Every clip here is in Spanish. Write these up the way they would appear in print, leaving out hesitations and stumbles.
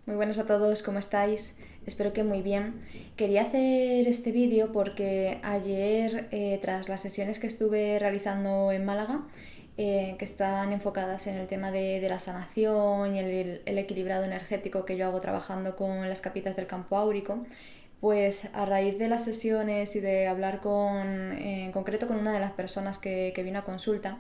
Muy buenas a todos, ¿cómo estáis? Espero que muy bien. Quería hacer este vídeo porque ayer, tras las sesiones que estuve realizando en Málaga, que están enfocadas en el tema de la sanación y el equilibrado energético que yo hago trabajando con las capitas del campo áurico, pues a raíz de las sesiones y de hablar en concreto con una de las personas que vino a consulta,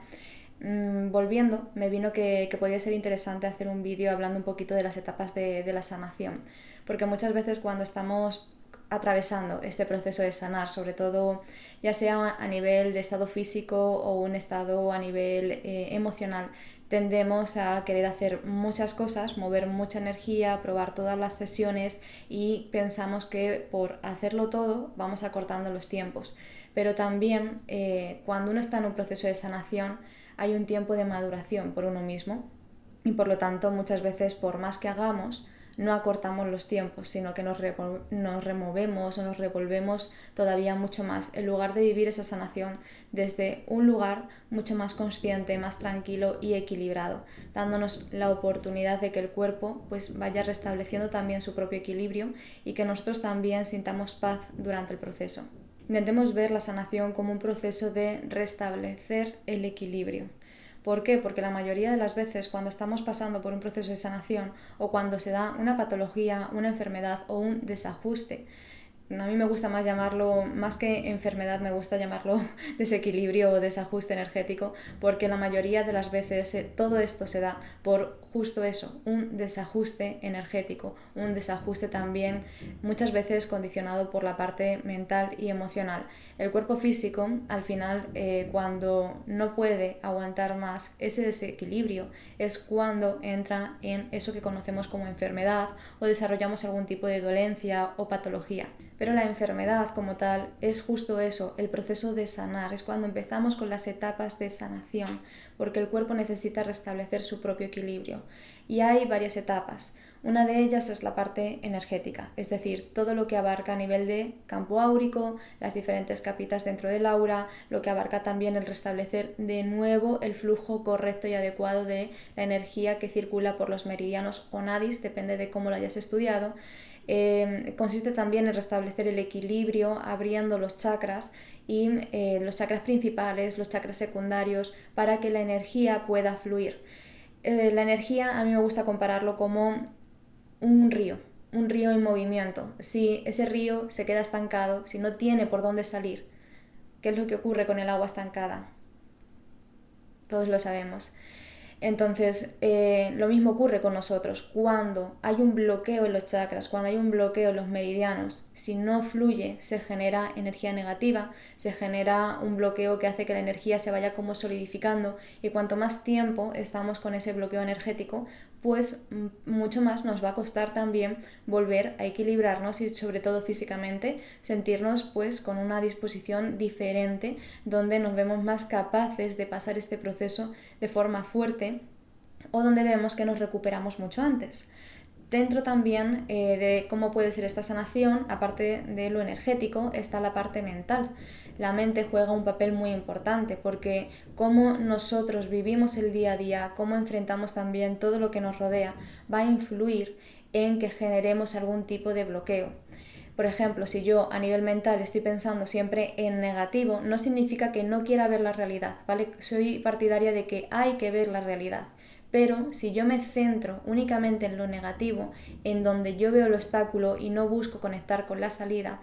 volviendo, me vino que podía ser interesante hacer un vídeo hablando un poquito de las etapas de la sanación, porque muchas veces cuando estamos atravesando este proceso de sanar, sobre todo ya sea a nivel de estado físico o un estado a nivel emocional, tendemos a querer hacer muchas cosas, mover mucha energía, probar todas las sesiones y pensamos que por hacerlo todo vamos acortando los tiempos. Pero también cuando uno está en un proceso de sanación, hay un tiempo de maduración por uno mismo y por lo tanto muchas veces por más que hagamos no acortamos los tiempos, sino que nos removemos o nos revolvemos todavía mucho más, en lugar de vivir esa sanación desde un lugar mucho más consciente, más tranquilo y equilibrado, dándonos la oportunidad de que el cuerpo pues vaya restableciendo también su propio equilibrio y que nosotros también sintamos paz durante el proceso. Intentemos ver la sanación como un proceso de restablecer el equilibrio. ¿Por qué? Porque la mayoría de las veces cuando estamos pasando por un proceso de sanación o cuando se da una patología, una enfermedad o un desajuste, a mí me gusta más llamarlo, más que enfermedad, me gusta llamarlo desequilibrio o desajuste energético, porque la mayoría de las veces todo esto se da por justo eso, un desajuste energético, un desajuste también muchas veces condicionado por la parte mental y emocional. El cuerpo físico, al final, cuando no puede aguantar más ese desequilibrio, es cuando entra en eso que conocemos como enfermedad o desarrollamos algún tipo de dolencia o patología. Pero la enfermedad como tal es justo eso, el proceso de sanar, es cuando empezamos con las etapas de sanación, porque el cuerpo necesita restablecer su propio equilibrio. Y hay varias etapas. Una de ellas es la parte energética, es decir, todo lo que abarca a nivel de campo áurico, las diferentes capitas dentro del aura, lo que abarca también el restablecer de nuevo el flujo correcto y adecuado de la energía que circula por los meridianos o nadis, depende de cómo lo hayas estudiado. Consiste también en restablecer el equilibrio, abriendo los chakras y los chakras principales, los chakras secundarios, para que la energía pueda fluir. La energía a mí me gusta compararlo como un río en movimiento. Si ese río se queda estancado, si no tiene por dónde salir, ¿qué es lo que ocurre con el agua estancada? Todos lo sabemos. Entonces, lo mismo ocurre con nosotros. Cuando hay un bloqueo en los chakras, cuando hay un bloqueo en los meridianos, si no fluye, se genera energía negativa, se genera un bloqueo que hace que la energía se vaya como solidificando y cuanto más tiempo estamos con ese bloqueo energético, pues mucho más nos va a costar también volver a equilibrarnos y sobre todo físicamente sentirnos pues con una disposición diferente donde nos vemos más capaces de pasar este proceso de forma fuerte o donde vemos que nos recuperamos mucho antes. Dentro también de cómo puede ser esta sanación, aparte de lo energético, está la parte mental. La mente juega un papel muy importante porque cómo nosotros vivimos el día a día, cómo enfrentamos también todo lo que nos rodea, va a influir en que generemos algún tipo de bloqueo. Por ejemplo, si yo a nivel mental estoy pensando siempre en negativo, no significa que no quiera ver la realidad, ¿vale? Soy partidaria de que hay que ver la realidad. Pero si yo me centro únicamente en lo negativo, en donde yo veo el obstáculo y no busco conectar con la salida,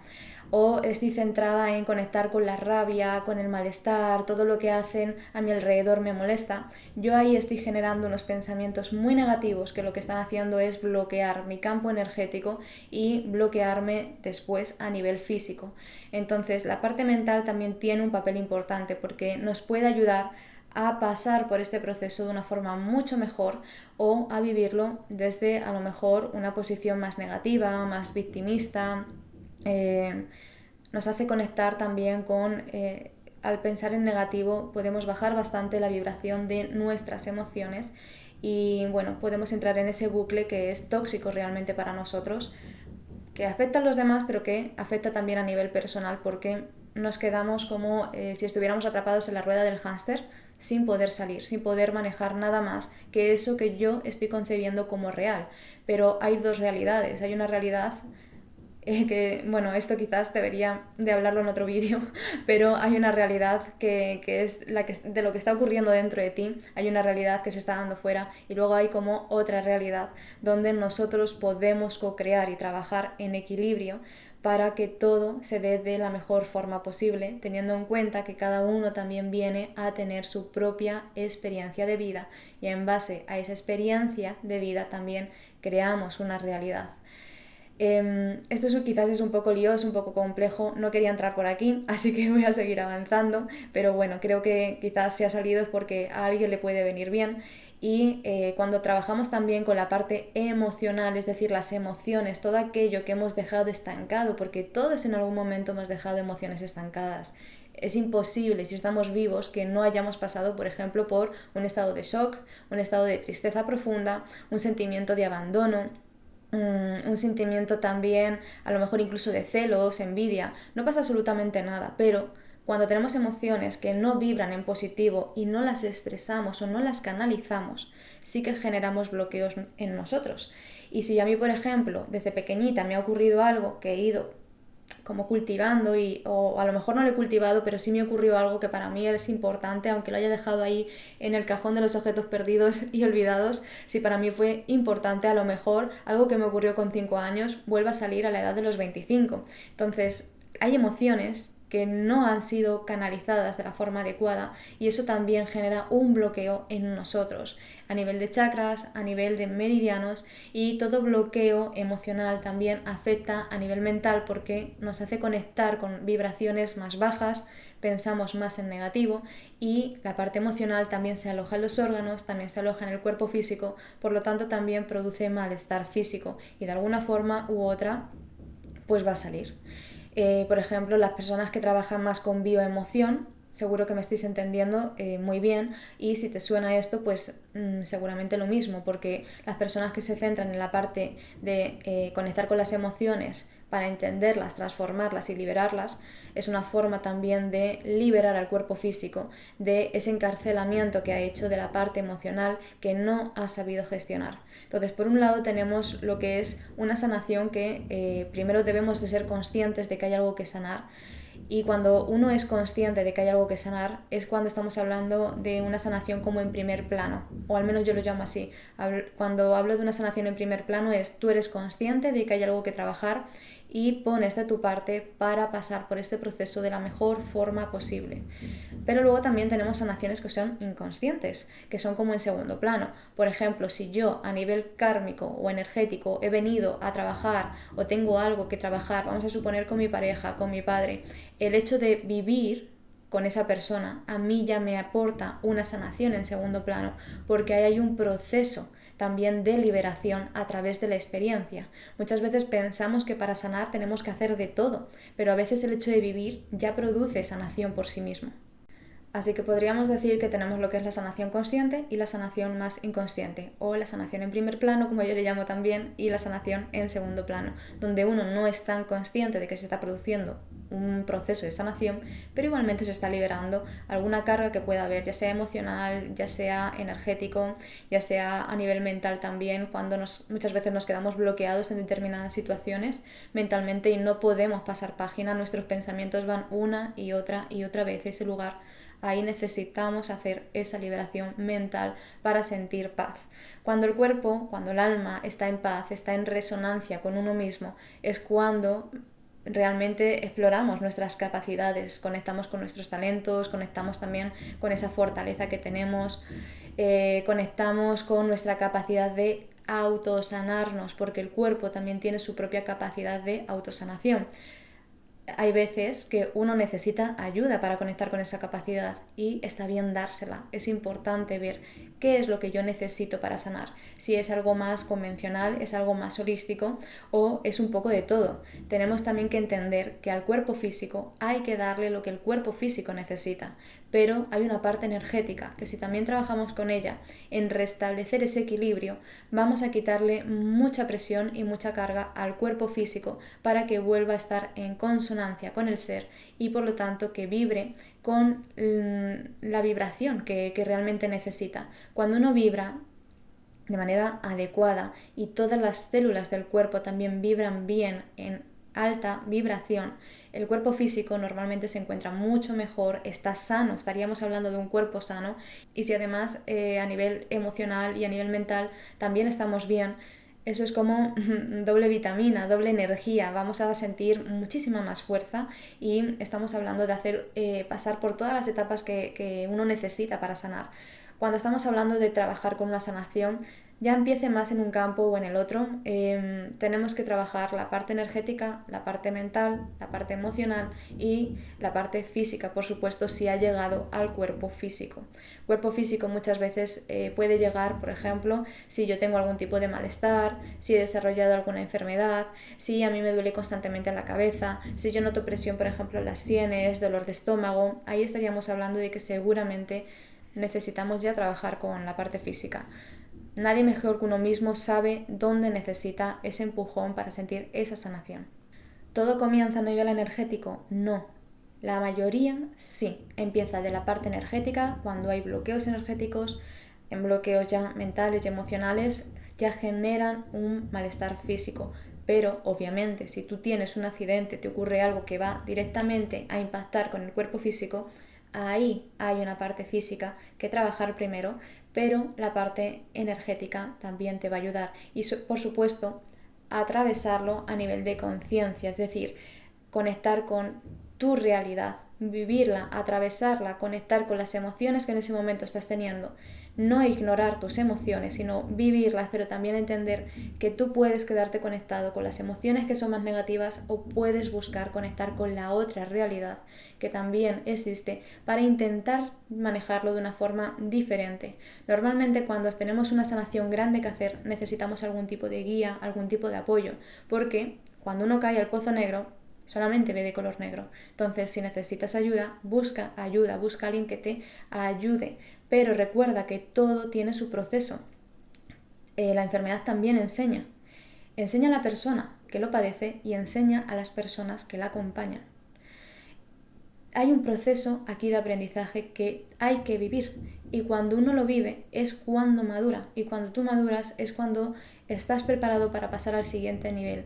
o estoy centrada en conectar con la rabia, con el malestar, todo lo que hacen a mi alrededor me molesta, yo ahí estoy generando unos pensamientos muy negativos que lo que están haciendo es bloquear mi campo energético y bloquearme después a nivel físico. Entonces la parte mental también tiene un papel importante porque nos puede ayudar a pasar por este proceso de una forma mucho mejor o a vivirlo desde a lo mejor una posición más negativa, más victimista. Nos hace conectar también con, al pensar en negativo, podemos bajar bastante la vibración de nuestras emociones y bueno, podemos entrar en ese bucle que es tóxico realmente para nosotros, que afecta a los demás, pero que afecta también a nivel personal porque nos quedamos como si estuviéramos atrapados en la rueda del hámster, sin poder salir, sin poder manejar nada más que eso que yo estoy concebiendo como real. Pero hay dos realidades, hay una realidad que, bueno, esto quizás debería de hablarlo en otro vídeo, pero hay una realidad que es de lo que está ocurriendo dentro de ti, hay una realidad que se está dando fuera y luego hay como otra realidad donde nosotros podemos co-crear y trabajar en equilibrio para que todo se dé de la mejor forma posible, teniendo en cuenta que cada uno también viene a tener su propia experiencia de vida y en base a esa experiencia de vida también creamos una realidad. Esto quizás es un poco lioso, un poco complejo, no quería entrar por aquí, así que voy a seguir avanzando, pero bueno, creo que quizás si ha salido es porque a alguien le puede venir bien y cuando trabajamos también con la parte emocional, es decir, las emociones, todo aquello que hemos dejado estancado, porque todos en algún momento hemos dejado emociones estancadas. Es imposible, si estamos vivos, que no hayamos pasado, por ejemplo, por un estado de shock, un estado de tristeza profunda, un sentimiento de abandono, un sentimiento también, a lo mejor incluso de celos, envidia. No pasa absolutamente nada, pero cuando tenemos emociones que no vibran en positivo y no las expresamos o no las canalizamos, sí que generamos bloqueos en nosotros. Y si a mí, por ejemplo, desde pequeñita me ha ocurrido algo que he ido como cultivando o a lo mejor no lo he cultivado, pero sí me ocurrió algo que para mí es importante, aunque lo haya dejado ahí en el cajón de los objetos perdidos y olvidados, si para mí fue importante, a lo mejor algo que me ocurrió con 5 años vuelva a salir a la edad de los 25. Entonces, hay emociones que no han sido canalizadas de la forma adecuada y eso también genera un bloqueo en nosotros a nivel de chakras, a nivel de meridianos y todo bloqueo emocional también afecta a nivel mental porque nos hace conectar con vibraciones más bajas, pensamos más en negativo y la parte emocional también se aloja en los órganos, también se aloja en el cuerpo físico, por lo tanto también produce malestar físico y de alguna forma u otra pues va a salir. Por ejemplo, las personas que trabajan más con bioemoción, seguro que me estáis entendiendo muy bien y si te suena esto, pues seguramente lo mismo, porque las personas que se centran en la parte de conectar con las emociones para entenderlas, transformarlas y liberarlas, es una forma también de liberar al cuerpo físico de ese encarcelamiento que ha hecho de la parte emocional que no ha sabido gestionar. Entonces, por un lado tenemos lo que es una sanación que primero debemos de ser conscientes de que hay algo que sanar. Y cuando uno es consciente de que hay algo que sanar, es cuando estamos hablando de una sanación como en primer plano, o al menos yo lo llamo así. Cuando hablo de una sanación en primer plano es tú eres consciente de que hay algo que trabajar y pones de tu parte para pasar por este proceso de la mejor forma posible. Pero luego también tenemos sanaciones que son inconscientes, que son como en segundo plano. Por ejemplo, si yo a nivel kármico o energético he venido a trabajar o tengo algo que trabajar, vamos a suponer con mi pareja, con mi padre, el hecho de vivir con esa persona a mí ya me aporta una sanación en segundo plano, porque ahí hay un proceso también de liberación a través de la experiencia. Muchas veces pensamos que para sanar tenemos que hacer de todo, pero a veces el hecho de vivir ya produce sanación por sí mismo. Así que podríamos decir que tenemos lo que es la sanación consciente y la sanación más inconsciente, o la sanación en primer plano, como yo le llamo también, y la sanación en segundo plano, donde uno no es tan consciente de que se está produciendo un proceso de sanación, pero igualmente se está liberando alguna carga que pueda haber, ya sea emocional, ya sea energético, ya sea a nivel mental también, cuando muchas veces nos quedamos bloqueados en determinadas situaciones mentalmente y no podemos pasar página, nuestros pensamientos van una y otra vez a ese lugar. Ahí necesitamos hacer esa liberación mental para sentir paz. Cuando el cuerpo, cuando el alma está en paz, está en resonancia con uno mismo, es cuando realmente exploramos nuestras capacidades, conectamos con nuestros talentos, conectamos también con esa fortaleza que tenemos, conectamos con nuestra capacidad de autosanarnos, porque el cuerpo también tiene su propia capacidad de autosanación. Hay veces que uno necesita ayuda para conectar con esa capacidad y está bien dársela. Es importante ver qué es lo que yo necesito para sanar. Si es algo más convencional, es algo más holístico o es un poco de todo. Tenemos también que entender que al cuerpo físico hay que darle lo que el cuerpo físico necesita. pero hay una parte energética que si también trabajamos con ella en restablecer ese equilibrio, vamos a quitarle mucha presión y mucha carga al cuerpo físico para que vuelva a estar en consonancia con el ser y por lo tanto que vibre con la vibración que realmente necesita. Cuando uno vibra de manera adecuada y todas las células del cuerpo también vibran bien en alta vibración, el cuerpo físico normalmente se encuentra mucho mejor, está sano, estaríamos hablando de un cuerpo sano, y si además a nivel emocional y a nivel mental también estamos bien, eso es como doble vitamina, doble energía, vamos a sentir muchísima más fuerza y estamos hablando de hacer pasar por todas las etapas que uno necesita para sanar. Cuando estamos hablando de trabajar con una sanación, ya empiece más en un campo o en el otro, tenemos que trabajar la parte energética, la parte mental, la parte emocional y la parte física, por supuesto, si ha llegado al cuerpo físico. Cuerpo físico muchas veces puede llegar, por ejemplo, si yo tengo algún tipo de malestar, si he desarrollado alguna enfermedad, si a mí me duele constantemente la cabeza, si yo noto presión, por ejemplo, en las sienes, dolor de estómago, ahí estaríamos hablando de que seguramente necesitamos ya trabajar con la parte física. Nadie mejor que uno mismo sabe dónde necesita ese empujón para sentir esa sanación. ¿Todo comienza a nivel energético? No. La mayoría sí. Empieza de la parte energética, cuando hay bloqueos energéticos, en bloqueos ya mentales y emocionales, ya generan un malestar físico. Pero obviamente si tú tienes un accidente, te ocurre algo que va directamente a impactar con el cuerpo físico, ahí hay una parte física que trabajar primero, pero la parte energética también te va a ayudar y por supuesto atravesarlo a nivel de conciencia, es decir, conectar con tu realidad, vivirla, atravesarla, conectar con las emociones que en ese momento estás teniendo. No ignorar tus emociones, sino vivirlas, pero también entender que tú puedes quedarte conectado con las emociones que son más negativas o puedes buscar conectar con la otra realidad que también existe para intentar manejarlo de una forma diferente. Normalmente cuando tenemos una sanación grande que hacer necesitamos algún tipo de guía, algún tipo de apoyo, porque cuando uno cae al pozo negro solamente ve de color negro. Entonces, si necesitas ayuda, busca a alguien que te ayude. Pero recuerda que todo tiene su proceso. La enfermedad también enseña. Enseña a la persona que lo padece y enseña a las personas que la acompañan. Hay un proceso aquí de aprendizaje que hay que vivir y cuando uno lo vive es cuando madura y cuando tú maduras es cuando estás preparado para pasar al siguiente nivel.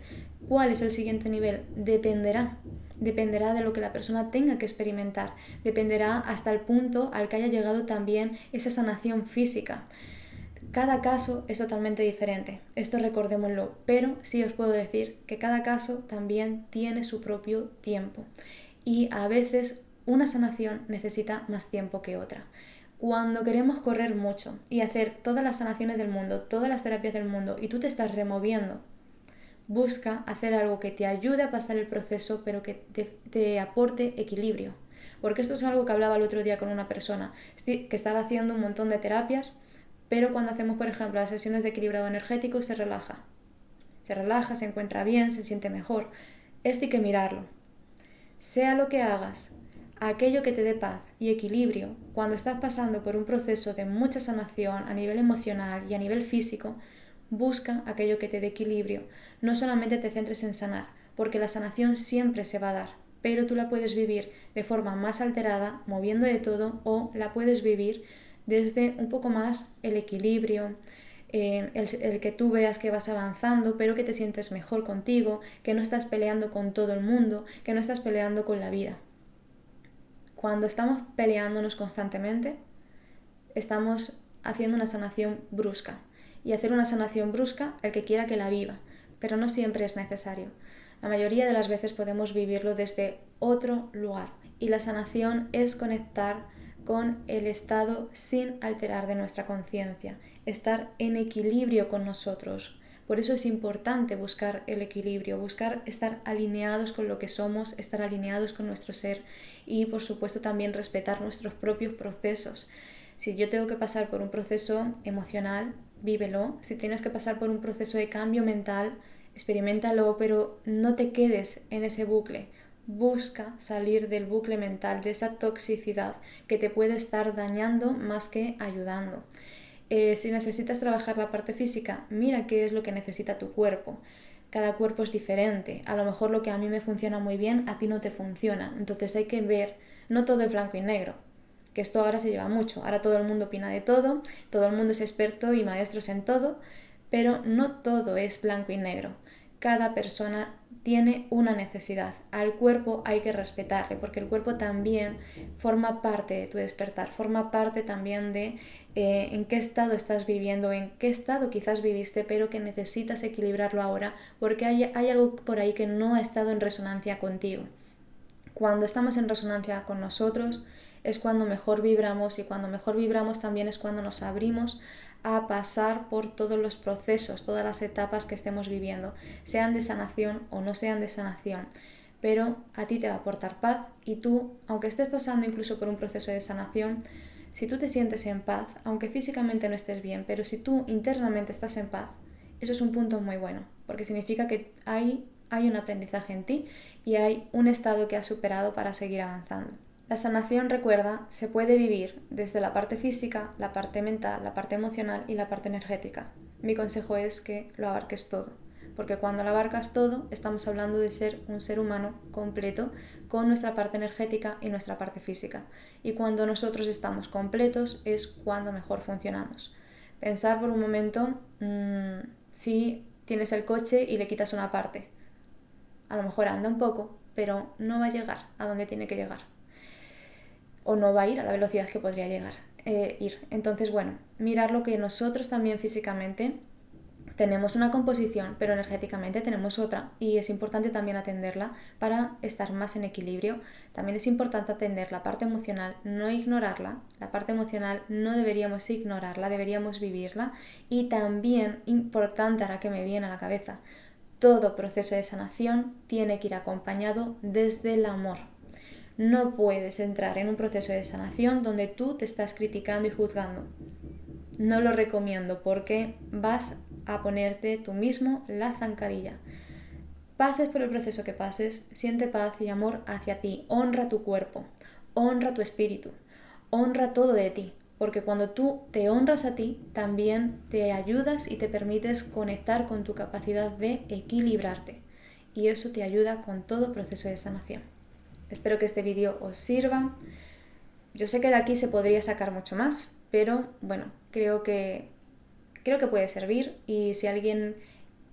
¿Cuál es el siguiente nivel? Dependerá de lo que la persona tenga que experimentar, dependerá hasta el punto al que haya llegado también esa sanación física. Cada caso es totalmente diferente, esto recordémoslo, pero sí os puedo decir que cada caso también tiene su propio tiempo y a veces una sanación necesita más tiempo que otra. Cuando queremos correr mucho y hacer todas las sanaciones del mundo, todas las terapias del mundo y tú te estás removiendo, busca hacer algo que te ayude a pasar el proceso pero que te aporte equilibrio. Porque esto es algo que hablaba el otro día con una persona que estaba haciendo un montón de terapias, pero cuando hacemos, por ejemplo, las sesiones de equilibrado energético, se relaja. Se relaja, se encuentra bien, se siente mejor. Esto hay que mirarlo. Sea lo que hagas, aquello que te dé paz y equilibrio, cuando estás pasando por un proceso de mucha sanación a nivel emocional y a nivel físico, busca aquello que te dé equilibrio. No solamente te centres en sanar, porque la sanación siempre se va a dar, pero tú la puedes vivir de forma más alterada, moviendo de todo, o la puedes vivir desde un poco más el equilibrio, el que tú veas que vas avanzando, pero que te sientes mejor contigo, que no estás peleando con todo el mundo, que no estás peleando con la vida. Cuando estamos peleándonos constantemente, estamos haciendo una sanación brusca. Y hacer una sanación brusca, el que quiera que la viva, pero no siempre es necesario. La mayoría de las veces podemos vivirlo desde otro lugar. Y la sanación es conectar con el estado sin alterar de nuestra conciencia, estar en equilibrio con nosotros. Por eso es importante buscar el equilibrio, buscar estar alineados con lo que somos, estar alineados con nuestro ser y por supuesto también respetar nuestros propios procesos. Si yo tengo que pasar por un proceso emocional, vívelo. Si tienes que pasar por un proceso de cambio mental, experiméntalo, pero no te quedes en ese bucle. busca salir del bucle mental, de esa toxicidad que te puede estar dañando más que ayudando. Si necesitas trabajar la parte física, mira qué es lo que necesita tu cuerpo. Cada cuerpo es diferente. A lo mejor lo que a mí me funciona muy bien, a ti no te funciona. Entonces hay que ver, no todo es blanco y negro, que esto ahora se lleva mucho. Ahora todo el mundo opina de todo el mundo es experto y maestros en todo, pero no todo es blanco y negro. Cada persona tiene una necesidad. Al cuerpo hay que respetarle, porque el cuerpo también forma parte de tu despertar, forma parte también de en qué estado estás viviendo, en qué estado quizás viviste, pero que necesitas equilibrarlo ahora, porque hay algo por ahí que no ha estado en resonancia contigo. Cuando estamos en resonancia con nosotros es cuando mejor vibramos, y cuando mejor vibramos también es cuando nos abrimos a pasar por todos los procesos, todas las etapas que estemos viviendo, sean de sanación o no sean de sanación. Pero a ti te va a aportar paz, y tú, aunque estés pasando incluso por un proceso de sanación, si tú te sientes en paz, aunque físicamente no estés bien, pero si tú internamente estás en paz, eso es un punto muy bueno, porque significa que hay un aprendizaje en ti y hay un estado que has superado para seguir avanzando. La sanación, recuerda, se puede vivir desde la parte física, la parte mental, la parte emocional y la parte energética. Mi consejo es que lo abarques todo, porque cuando lo abarcas todo estamos hablando de ser un ser humano completo con nuestra parte energética y nuestra parte física. Y cuando nosotros estamos completos es cuando mejor funcionamos. Pensar por un momento, si tienes el coche y le quitas una parte, a lo mejor anda un poco, pero no va a llegar a donde tiene que llegar. O no va a ir a la velocidad que podría ir. Entonces, bueno, mirar lo que nosotros también físicamente tenemos una composición, pero energéticamente tenemos otra, y es importante también atenderla para estar más en equilibrio. También es importante atender la parte emocional, no ignorarla. La parte emocional no deberíamos ignorarla, deberíamos vivirla. Y también, importante, ahora que me viene a la cabeza, todo proceso de sanación tiene que ir acompañado desde el amor. No puedes entrar en un proceso de sanación donde tú te estás criticando y juzgando. No lo recomiendo, porque vas a ponerte tú mismo la zancadilla. Pases por el proceso que pases, siente paz y amor hacia ti. Honra tu cuerpo, honra tu espíritu, honra todo de ti. Porque cuando tú te honras a ti, también te ayudas y te permites conectar con tu capacidad de equilibrarte. Y eso te ayuda con todo proceso de sanación. Espero que este vídeo os sirva. Yo sé que de aquí se podría sacar mucho más, pero bueno, creo que puede servir. Y si alguien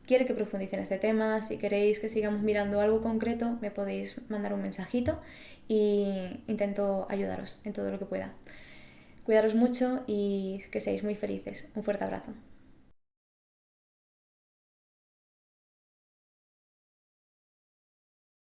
quiere que profundice en este tema, si queréis que sigamos mirando algo concreto, me podéis mandar un mensajito y intento ayudaros en todo lo que pueda. Cuidaros mucho y que seáis muy felices. Un fuerte abrazo.